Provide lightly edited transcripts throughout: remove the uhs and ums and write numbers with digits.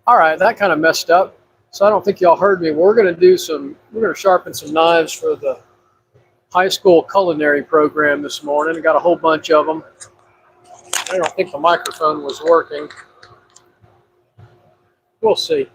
All right, that kind of messed up. So I don't think y'all heard me. We're going to sharpen some knives for the high school culinary program this morning. I got a whole bunch of them. I don't think the microphone was working. We'll see.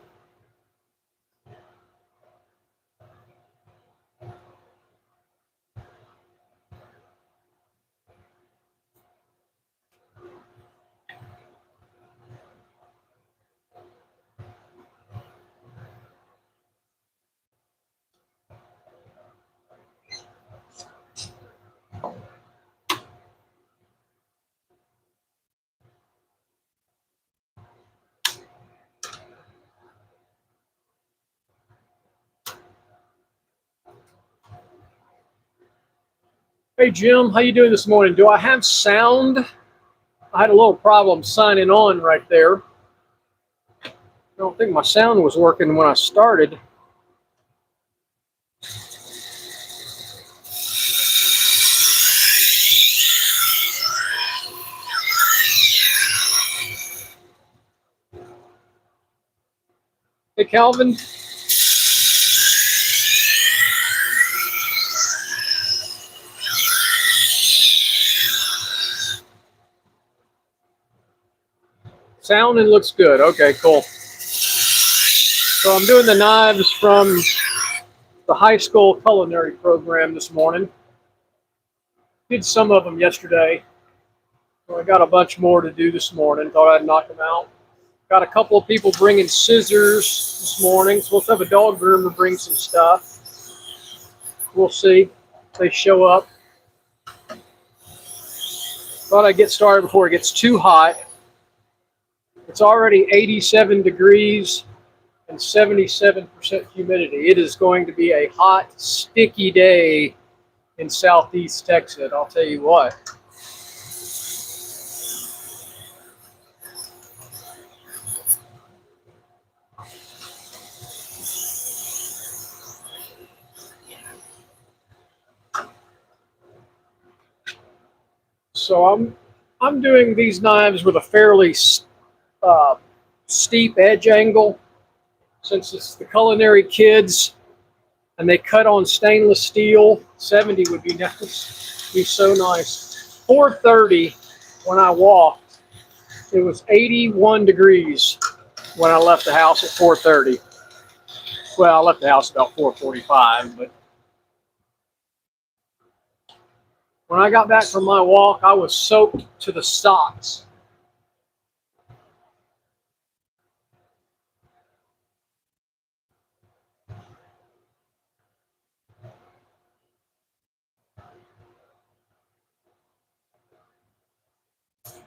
Hey Jim, how you doing this morning? Do I have sound? I had a little problem signing on right there. I don't think my sound was working when I started. Hey Calvin. Sound and looks good. Okay, cool. So I'm doing the knives from the high school culinary program this morning. Did some of them yesterday. So I got a bunch more to do this morning. Thought I'd knock them out. Got a couple of people bringing scissors this morning. So let's have a dog groomer bring some stuff. We'll see if they show up. Thought I'd get started before it gets too hot. It's already 87 degrees and 77% humidity. It is going to be a hot, sticky day in southeast Texas, I'll tell you what. So I'm doing these knives with a fairly steep edge angle, since it's the culinary kids and they cut on stainless steel. 70 would be nice. Be so nice. 4:30 when I walked. It was 81 degrees when I left the house at 4:30. Well, I left the house about 4:45, but when I got back from my walk, I was soaked to the socks.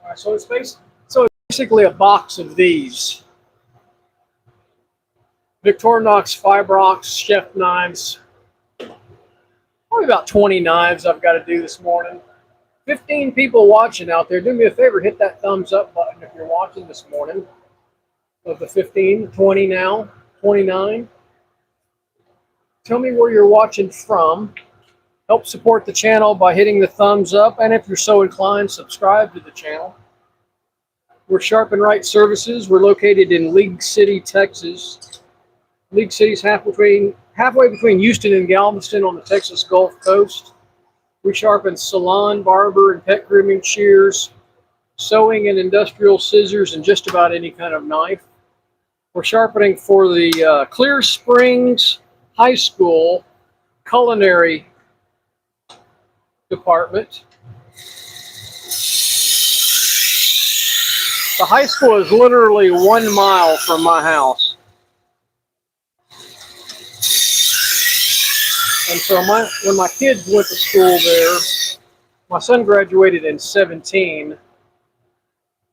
All right, so it's basically a box of these Victorinox Fibrox chef knives. Probably about 20 knives I've got to do this morning. 15 people watching out there. Do me a favor, hit that thumbs up button if you're watching this morning. Of the 15, 20 now, 29. Tell me where you're watching from. Help support the channel by hitting the thumbs up, and if you're so inclined, subscribe to the channel. We're Sharpen Right Services. We're located in League City, Texas. League City's halfway between Houston and Galveston on the Texas Gulf Coast. We sharpen salon, barber, and pet grooming shears, sewing and industrial scissors, and just about any kind of knife. We're sharpening for the Clear Springs High School Culinary Department. The high school is literally 1 mile from my house. And so when my kids went to school there, my son graduated in 17,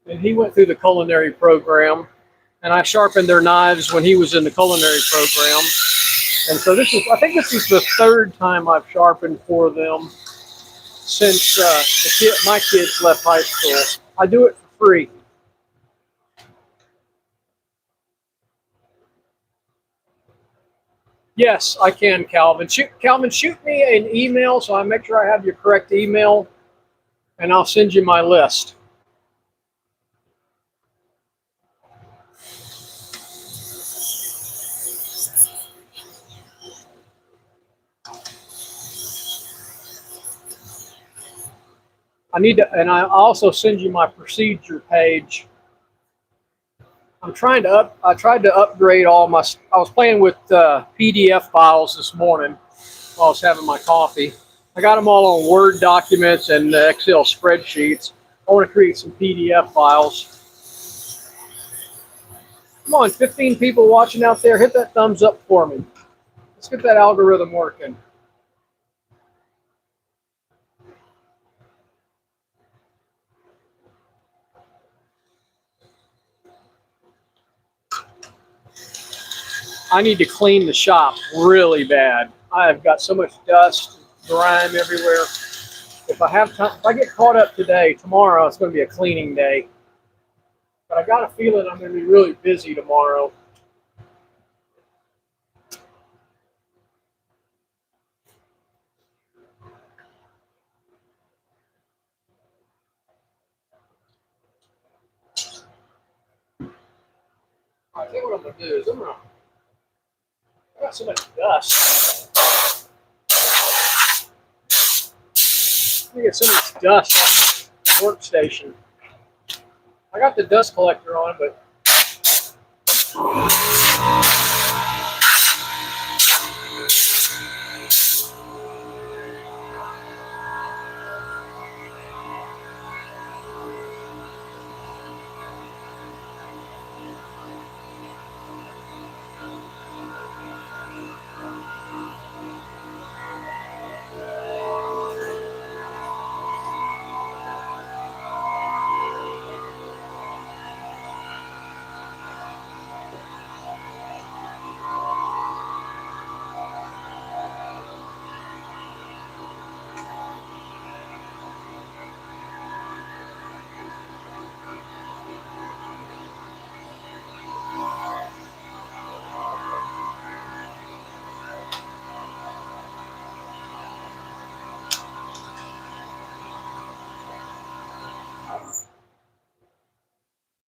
and he went through the culinary program, and I sharpened their knives when he was in the culinary program. And so I think this is the third time I've sharpened for them since my kids left high school. I do it for free. Yes, I can, Calvin. Calvin, shoot me an email so I make sure I have your correct email, and I'll send you my list. I need to, and I also send you my procedure page. I tried to upgrade all my, I was playing with PDF files this morning while I was having my coffee. I got them all on Word documents and Excel spreadsheets. I want to create some PDF files. Come on, 15 people watching out there, hit that thumbs up for me. Let's get that algorithm working. I need to clean the shop really bad. I have got so much dust, grime everywhere. If I have time, if I get caught up today, tomorrow it's going to be a cleaning day. But I got a feeling I'm going to be really busy tomorrow. I think what I'm going to do is I got so much dust. Let me get some of this dust on the workstation. I got the dust collector on, but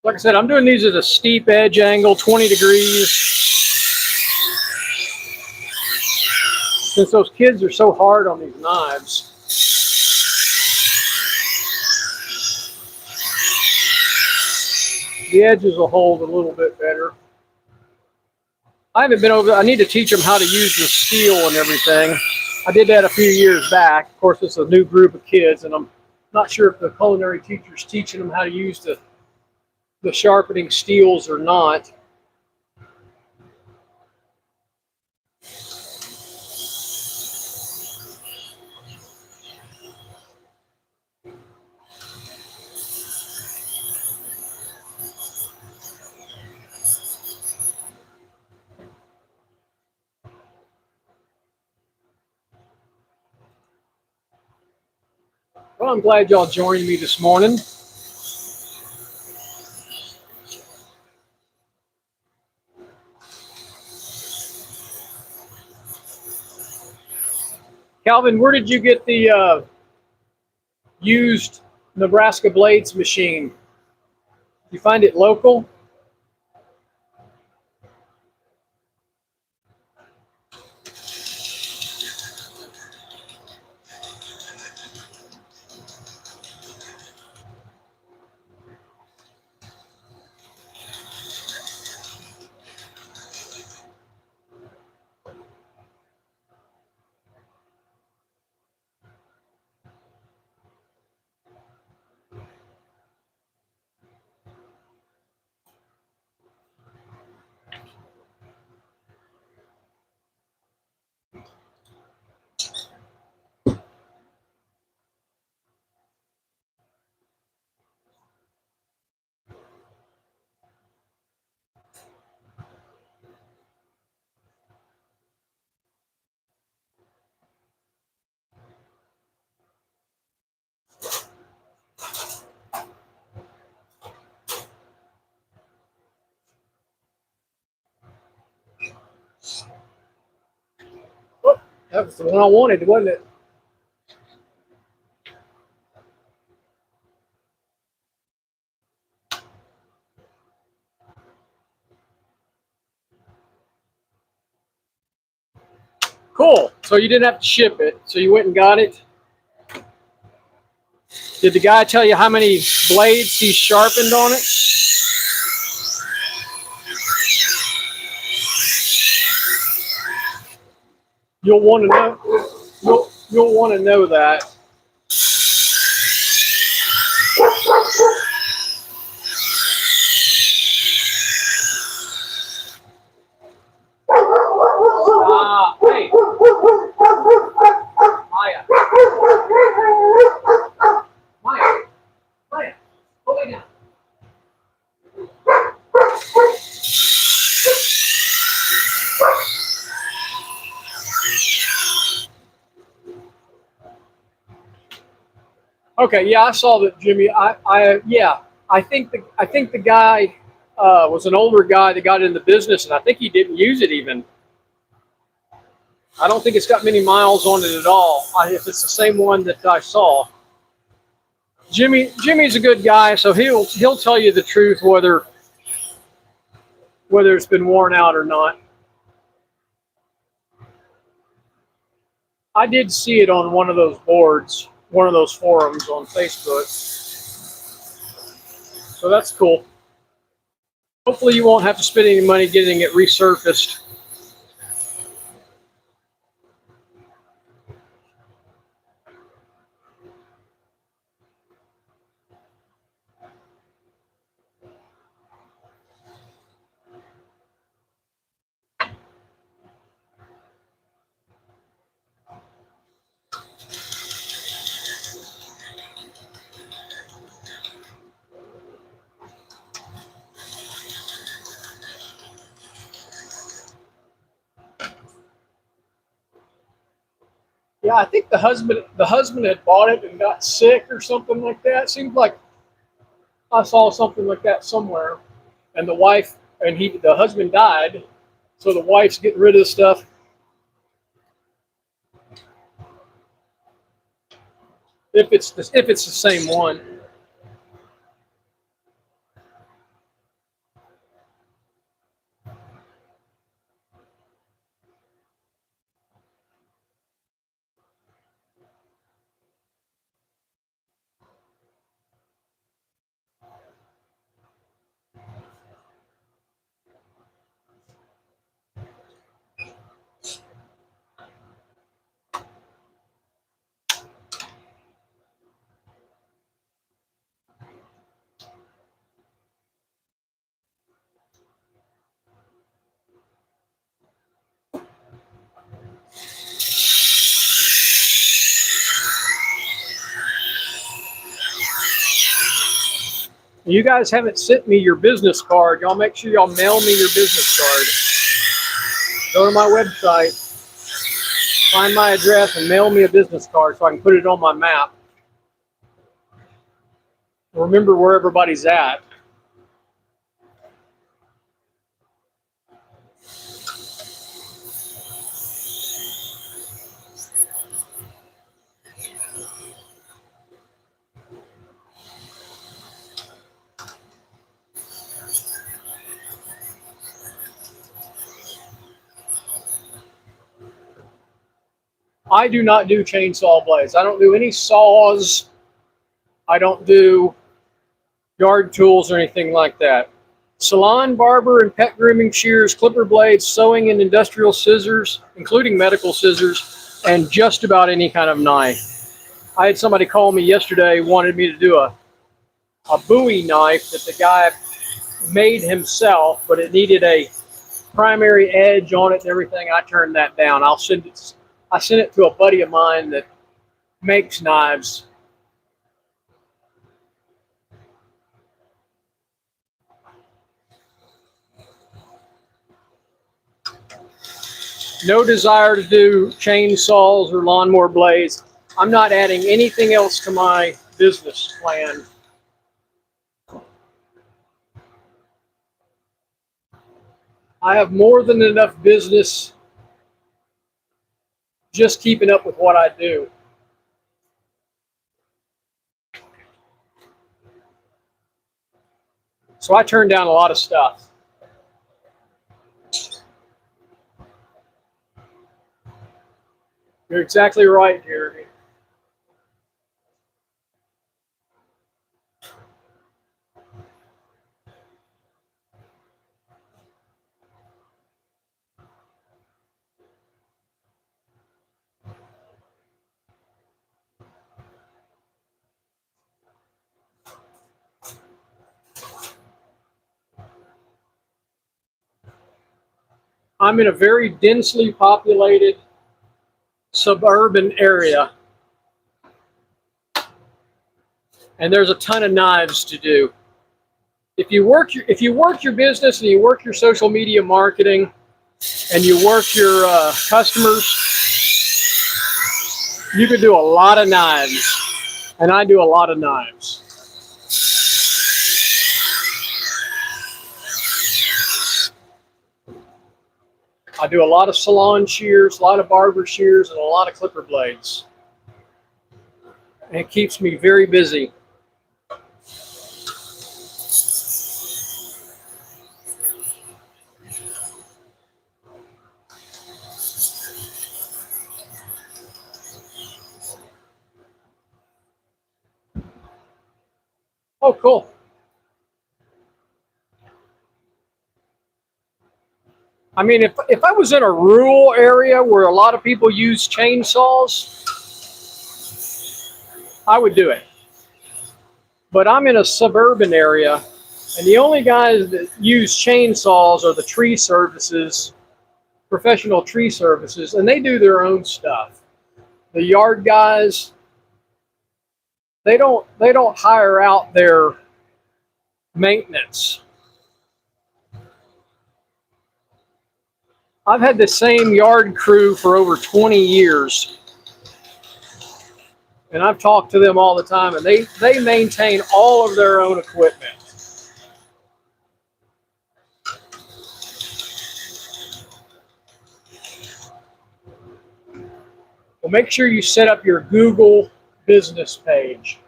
like I said, I'm doing these at a steep edge angle, 20 degrees. Since those kids are so hard on these knives, the edges will hold a little bit better. I haven't been over, I need to teach them how to use the steel and everything. I did that a few years back. Of course, it's a new group of kids, and I'm not sure if the culinary teacher's teaching them how to use the sharpening steels or not. Well, I'm glad y'all joined me this morning. Calvin, where did you get the used Nebraska blades machine? You find it local? Oh, that was the one I wanted, wasn't it? Cool. So you didn't have to ship it. So you went and got it. Did the guy tell you how many blades he's sharpened on it? You'll want to know. You'll want to know that. Hey, Maya, Maya, go lay down. Okay, yeah, I saw that, Jimmy. I think the guy was an older guy that got in the business, and I think he didn't use it even. I don't think it's got many miles on it at all. If it's the same one that I saw, Jimmy's a good guy, so he'll tell you the truth whether it's been worn out or not. I did see it on one of those boards, one of those forums on Facebook. So that's cool. Hopefully you won't have to spend any money getting it resurfaced. Yeah, I think the husband had bought it and got sick or something like that. Seems like I saw something like that somewhere. And the wife and the husband died, so the wife's getting rid of the stuff. If it's the same one. You guys haven't sent me your business card. Y'all make sure y'all mail me your business card. Go to my website, find my address, and mail me a business card so I can put it on my map. Remember where everybody's at. I do not do chainsaw blades. I don't do any saws. I don't do yard tools or anything like that. Salon, barber, and pet grooming shears, clipper blades, sewing and industrial scissors, including medical scissors, and just about any kind of knife. I had somebody call me yesterday, wanted me to do a Bowie knife that the guy made himself, but it needed a primary edge on it and everything. I turned that down. I sent it to a buddy of mine that makes knives. No desire to do chainsaws or lawnmower blades. I'm not adding anything else to my business plan. I have more than enough business just keeping up with what I do. So I turn down a lot of stuff. You're exactly right, Jeremy. I'm in a very densely populated suburban area, and there's a ton of knives to do. If you work your business and you work your social media marketing and you work your customers, you can do a lot of knives, and I do a lot of knives. I do a lot of salon shears, a lot of barber shears, and a lot of clipper blades. And it keeps me very busy. Oh, cool. I mean, if I was in a rural area where a lot of people use chainsaws, I would do it. But I'm in a suburban area, and the only guys that use chainsaws are the tree services, professional tree services, and they do their own stuff. The yard guys, they don't hire out their maintenance. I've had the same yard crew for over 20 years, and I've talked to them all the time, and they maintain all of their own equipment. Well, make sure you set up your Google business page.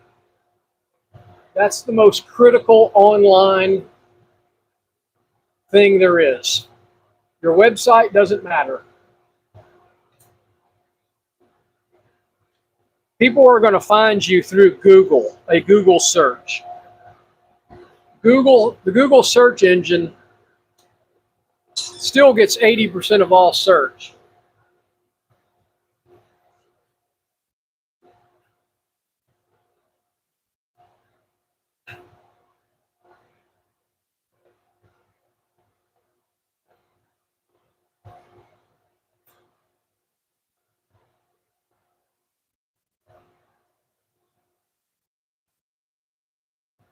That's the most critical online thing there is. Your website doesn't matter. People are going to find you through Google, a Google search. The Google search engine still gets 80% of all search.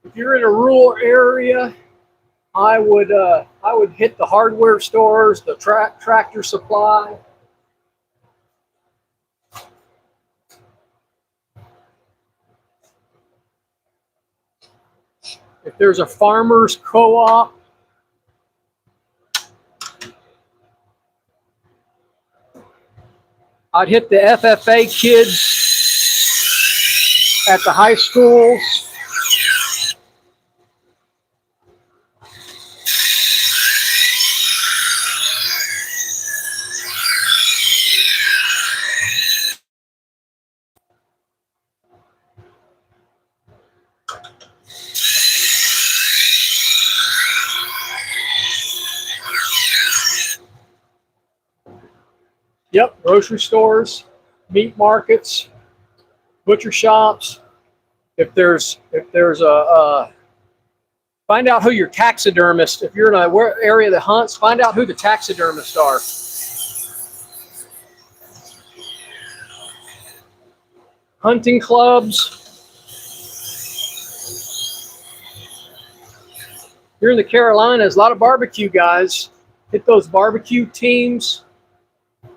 If you're in a rural area, I would hit the hardware stores, the tractor supply. If there's a farmer's co-op, I'd hit the FFA kids at the high schools. Yep, grocery stores, meat markets, butcher shops. If there's a find out who your taxidermist. If you're in an area that hunts, find out who the taxidermists are. Hunting clubs. Here in the Carolinas, a lot of barbecue guys. Hit those barbecue teams. A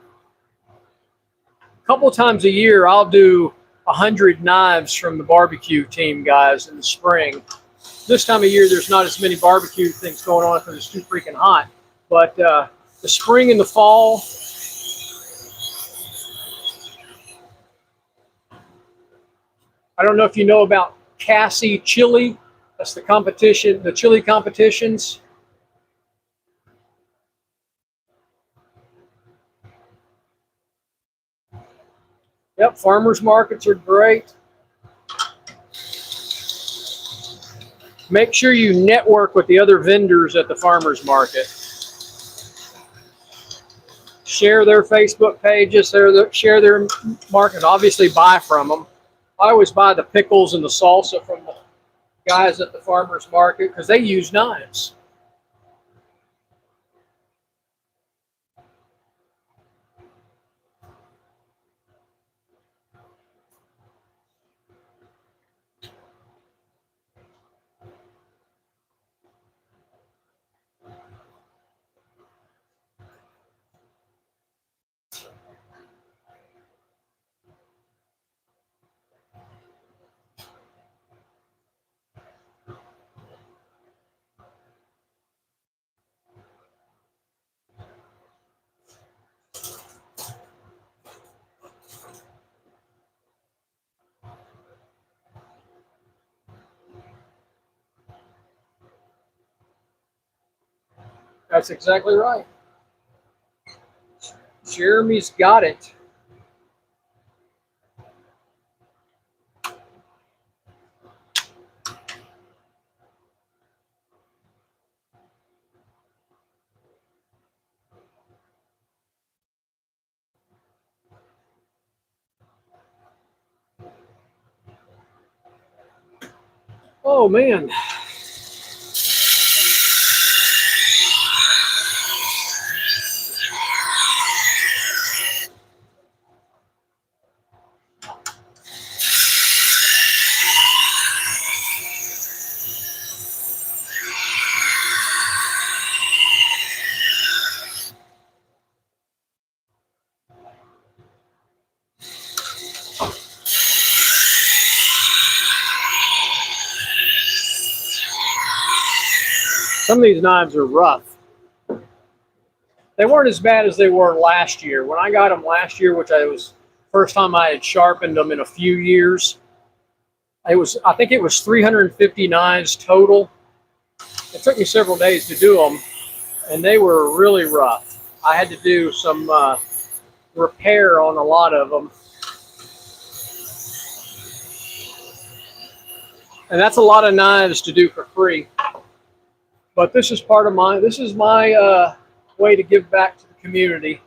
couple times a year, I'll do 100 knives from the barbecue team guys in the spring. This time of year, there's not as many barbecue things going on because it's too freaking hot. But the spring and the fall, I don't know if you know about Cassie Chili. That's the competition, the chili competitions. Yep, farmers markets are great. Make sure you network with the other vendors at the farmers market. Share their Facebook pages, share their market, obviously buy from them. I always buy the pickles and the salsa from the guys at the farmers market because they use knives. That's exactly right. Jeremy's got it. Oh man. Some of these knives are rough. They weren't as bad as they were last year. When I got them last year, which I was first time I had sharpened them in a few years, I think it was 350 knives total. It took me several days to do them, and they were really rough. I had to do some repair on a lot of them. And that's a lot of knives to do for free. But this is part of this is my way to give back to the community.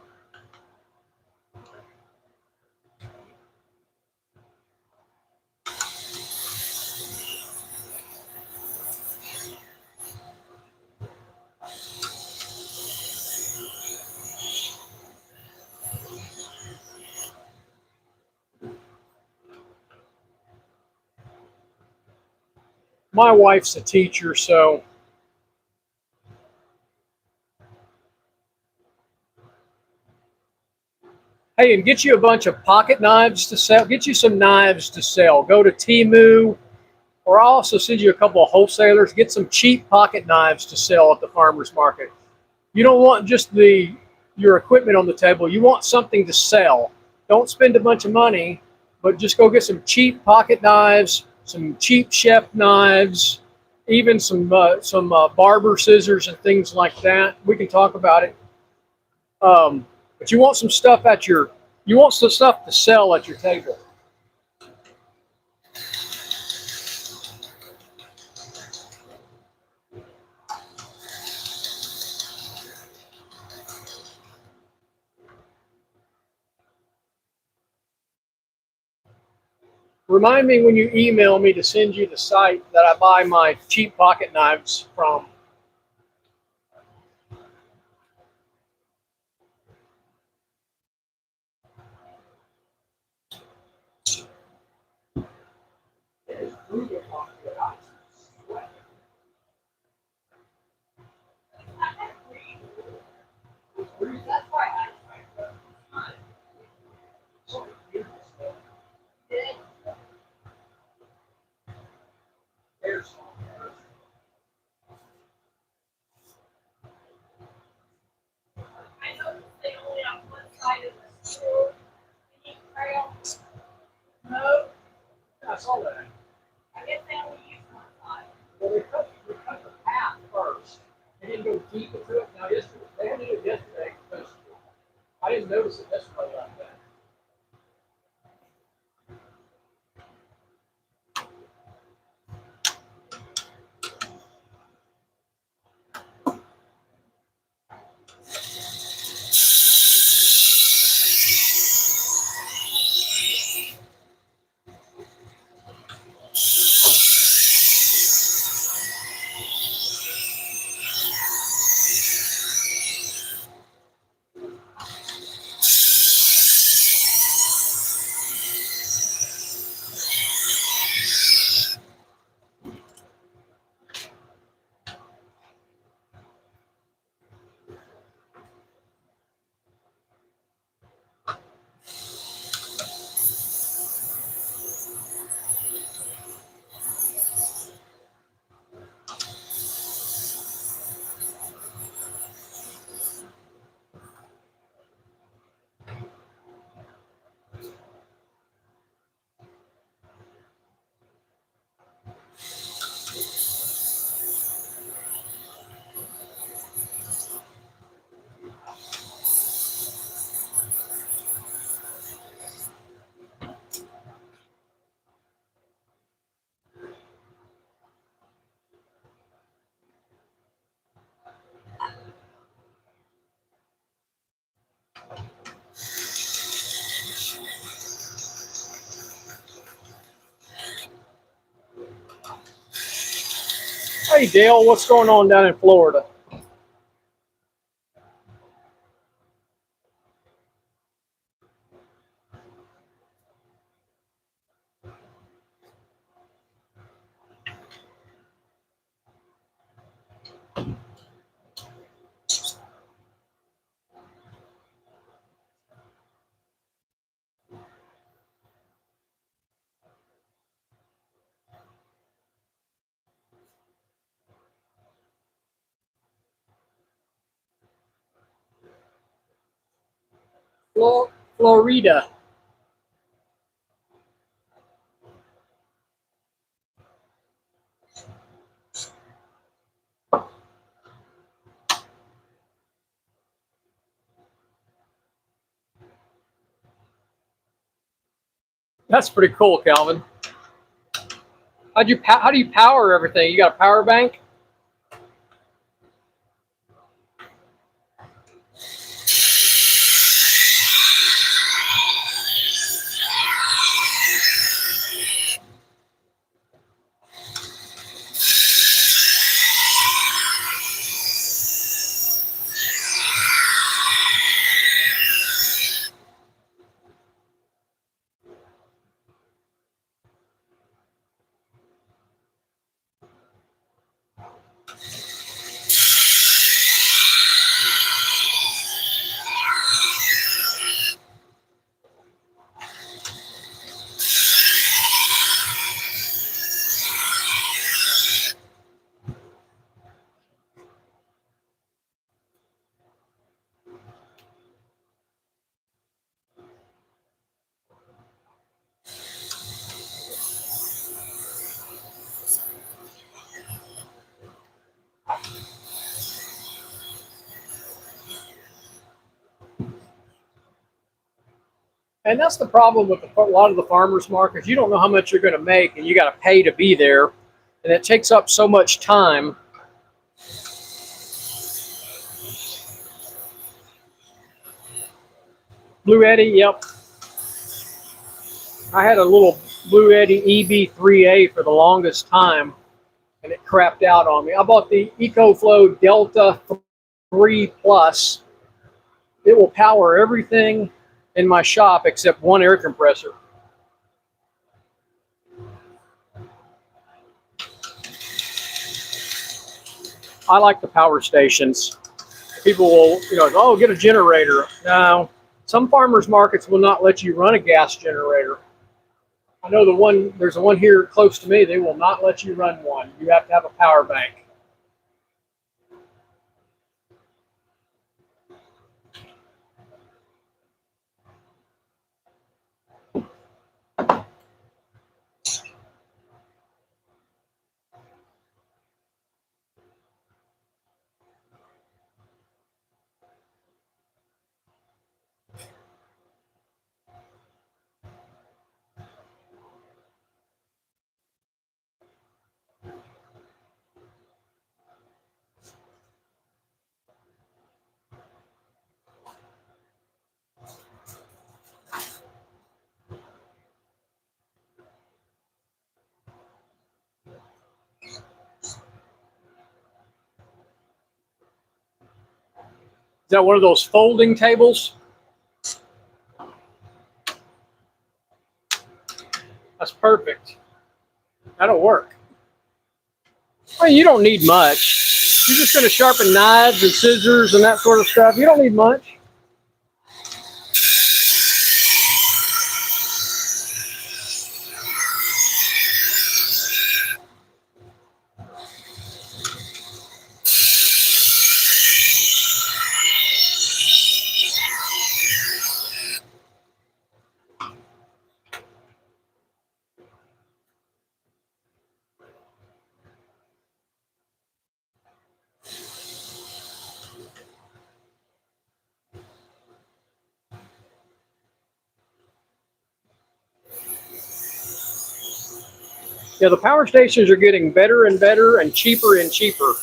My wife's a teacher, so hey, and get you a bunch of pocket knives to sell. Get you some knives to sell. Go to Temu, or I'll also send you a couple of wholesalers. Get some cheap pocket knives to sell at the farmer's market. You don't want just your equipment on the table. You want something to sell. Don't spend a bunch of money, but just go get some cheap pocket knives, some cheap chef knives, even some barber scissors and things like that. We can talk about it. But you want some stuff you want some stuff to sell at your table. Remind me when you email me to send you the site that I buy my cheap pocket knives from. No, I saw that. I guess they only use one side. Well, they cut the path first. They didn't go deep into it. Now, yesterday, they only did it yesterday because I didn't notice it yesterday like that. Hey Dale, what's going on down in Florida? Florida. That's pretty cool, Calvin. How do you power everything? You got a power bank? And that's the problem with a lot of the farmers markets. You don't know how much you're going to make, and you got to pay to be there, and it takes up so much time. Blue Eddy, yep. I had a little Blue Eddy EB3A for the longest time, and it crapped out on me. I bought the EcoFlow Delta 3 Plus. It will power everything in my shop except one air compressor. I like the power stations. People will, oh, get a generator. No, some farmers markets will not let you run a gas generator. I know there's a one here close to me. They will not let you run one. You have to have a power bank. Is that one of those folding tables? That's perfect. That'll work. Well, you don't need much. You're just going to sharpen knives and scissors and that sort of stuff. You don't need much. Yeah, the power stations are getting better and better and cheaper and cheaper.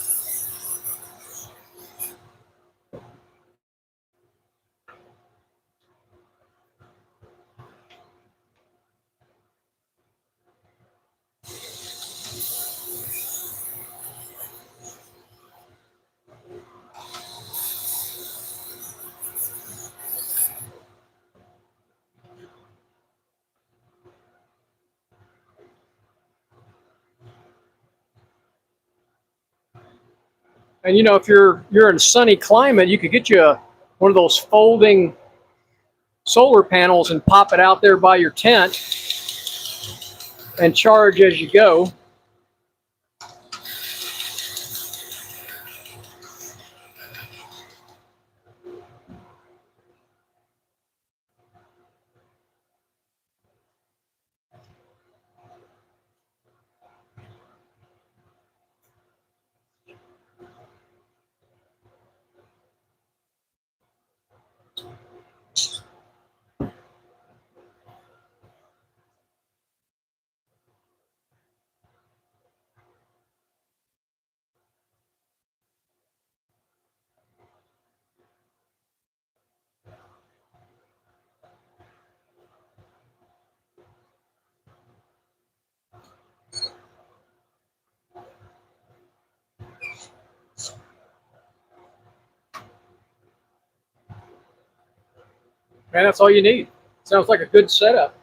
And if you're in a sunny climate, you could get you one of those folding solar panels and pop it out there by your tent and charge as you go. Man, that's all you need. Sounds like a good setup.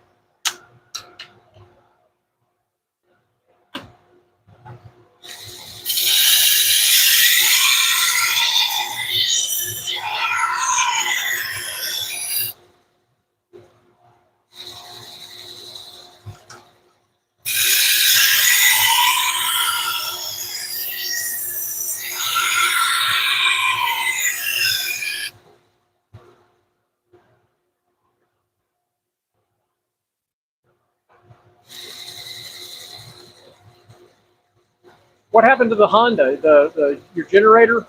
What happened to the Honda? Your generator?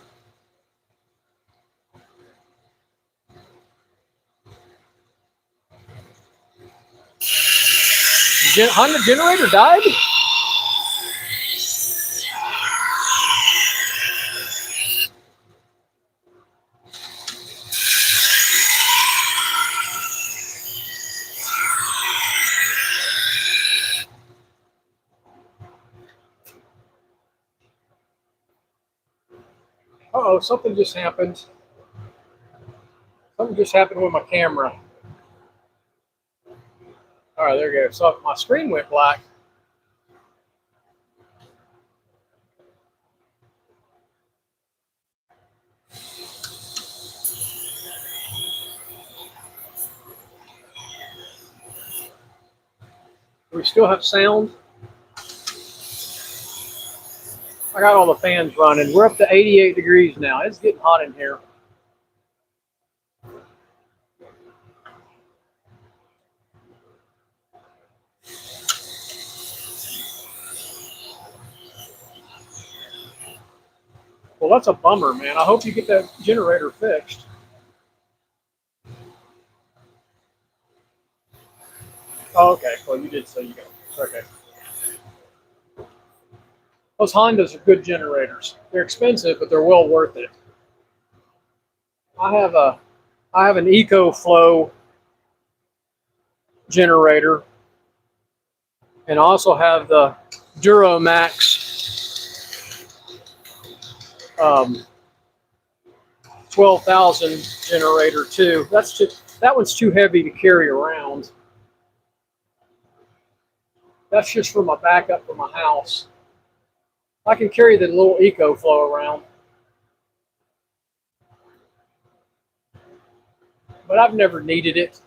Honda generator died? Uh-oh, something just happened. Something just happened with my camera. All right, there we go. So my screen went black. Do we still have sound? I got all the fans running. We're up to 88 degrees now. It's getting hot in here. Well, that's a bummer, man. I hope you get that generator fixed. Oh, okay. Well, you did, so you go. Okay. Those Hondas are good generators. They're expensive, but they're well worth it. I have an EcoFlow generator, and I also have the Duramax 12,000 generator too. That one's too heavy to carry around. That's just for my backup for my house. I can carry the little EcoFlow around, but I've never needed it.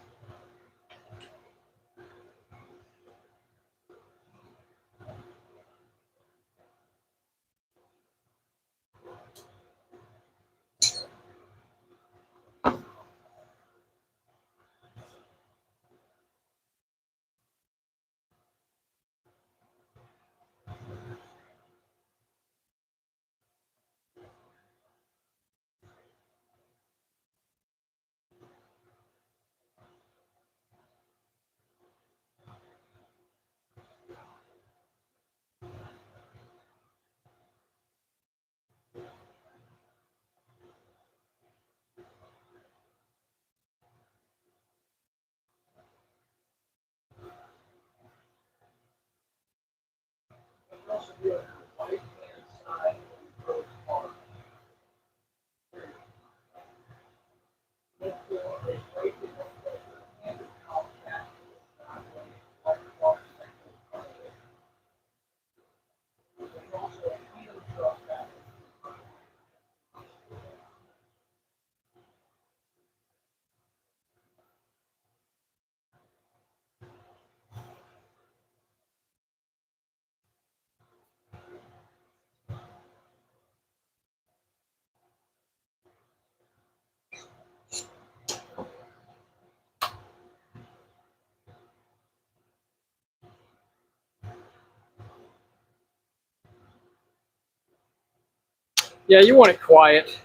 Yeah, you want it quiet.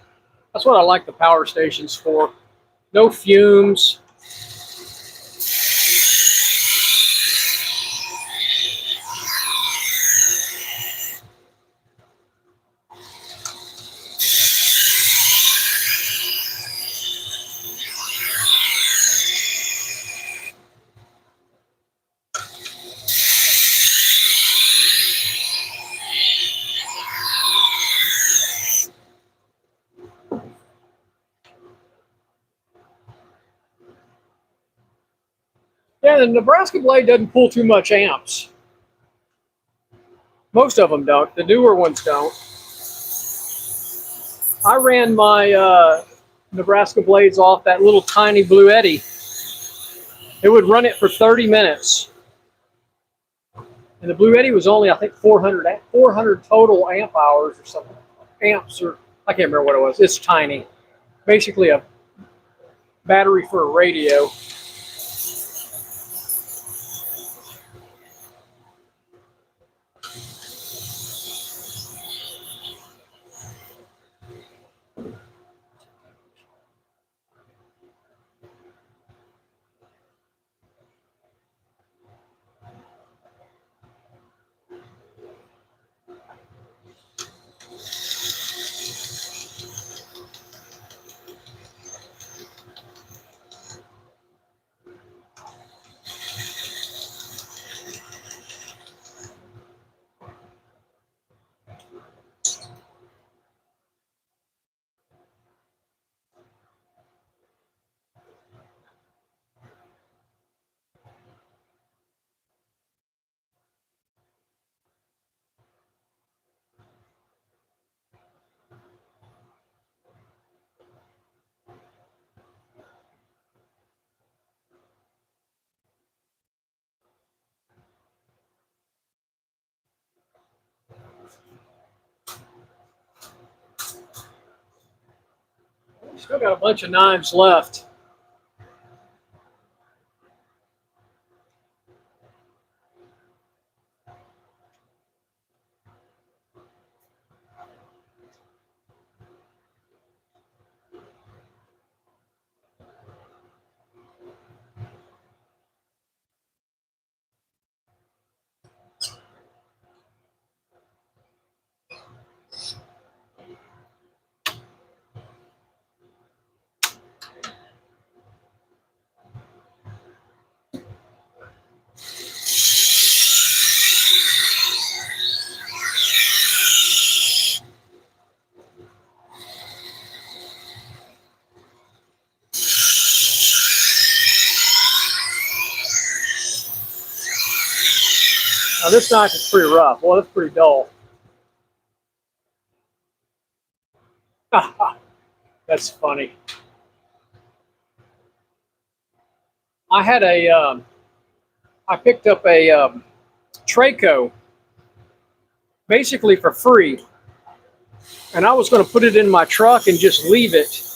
That's what I like the power stations for. No fumes. Yeah, the Nebraska blade doesn't pull too much amps. Most of them don't. The newer ones don't. I ran my Nebraska blades off that little tiny Blue Eddy. It would run it for 30 minutes. And the Blue Eddy was only, I think, 400 total amp hours or something. Amps, or I can't remember what it was. It's tiny. Basically a battery for a radio. Still got a bunch of knives left. Now this knife is pretty rough. Well, it's pretty dull. That's funny. I had I picked up a Traco basically for free, and I was going to put it in my truck and just leave it.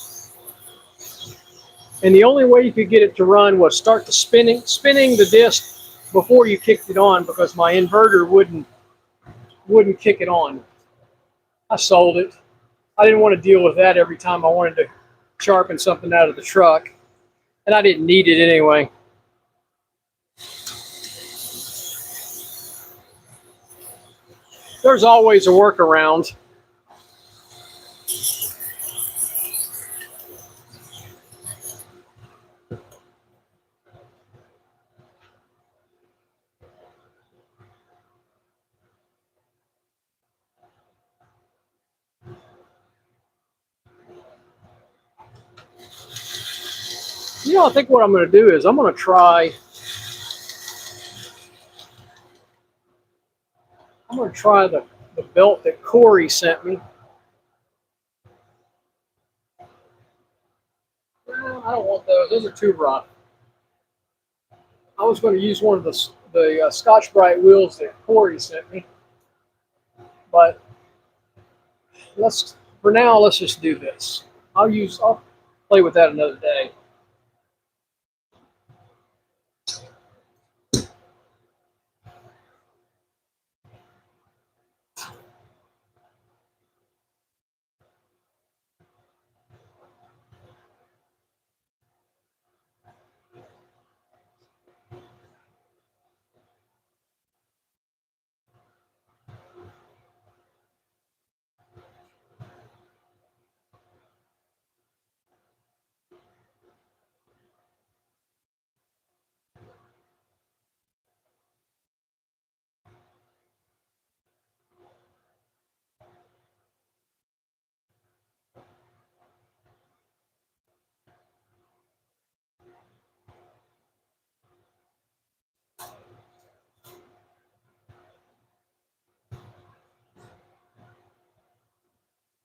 And the only way you could get it to run was start the spinning the disc before you kicked it on, because my inverter wouldn't kick it on. I sold it. I didn't want to deal with that every time I wanted to sharpen something out of the truck, and I didn't need it anyway. There's always a workaround. You know, I think what I'm going to do is I'm going to try the belt that Corey sent me. Well, I don't want those. Those are too rough. I was going to use one of the Scotch-Brite wheels that Corey sent me, but for now let's just do this. I'll play with that another day.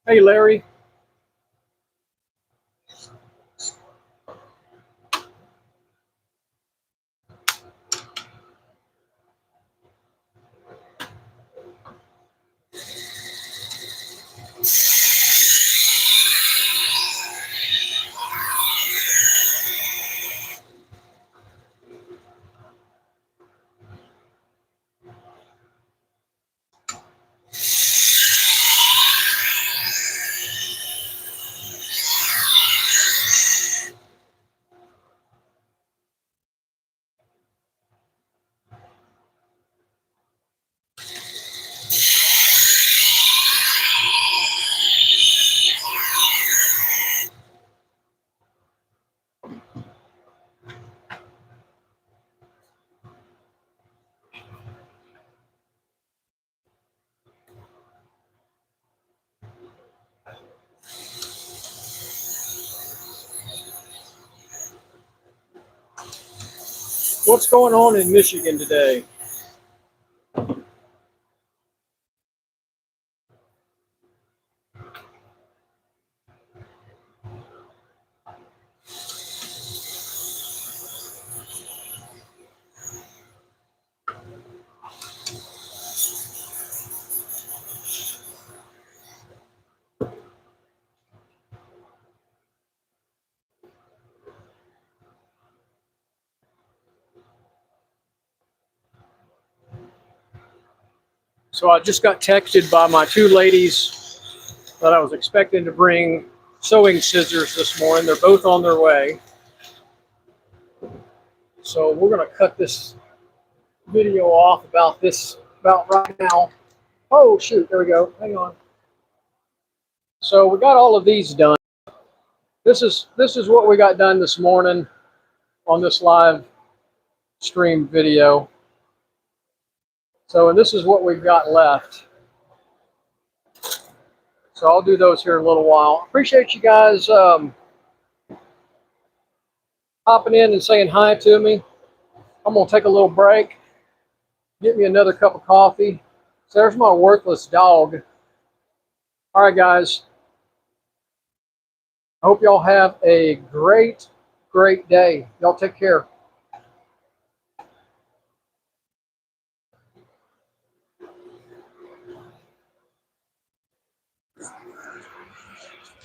Hey, Larry. What's going on in Michigan today? So I just got texted by my two ladies that I was expecting to bring sewing scissors this morning. They're both on their way. So we're going to cut this video off about right now. Oh, shoot. There we go. Hang on. So we got all of these done. This is what we got done this morning on this live stream video. So, and this is what we've got left. So I'll do those here in a little while. Appreciate you guys hopping in and saying hi to me. I'm going to take a little break, get me another cup of coffee. So there's my worthless dog. All right, guys. I hope y'all have a great day. Y'all take care.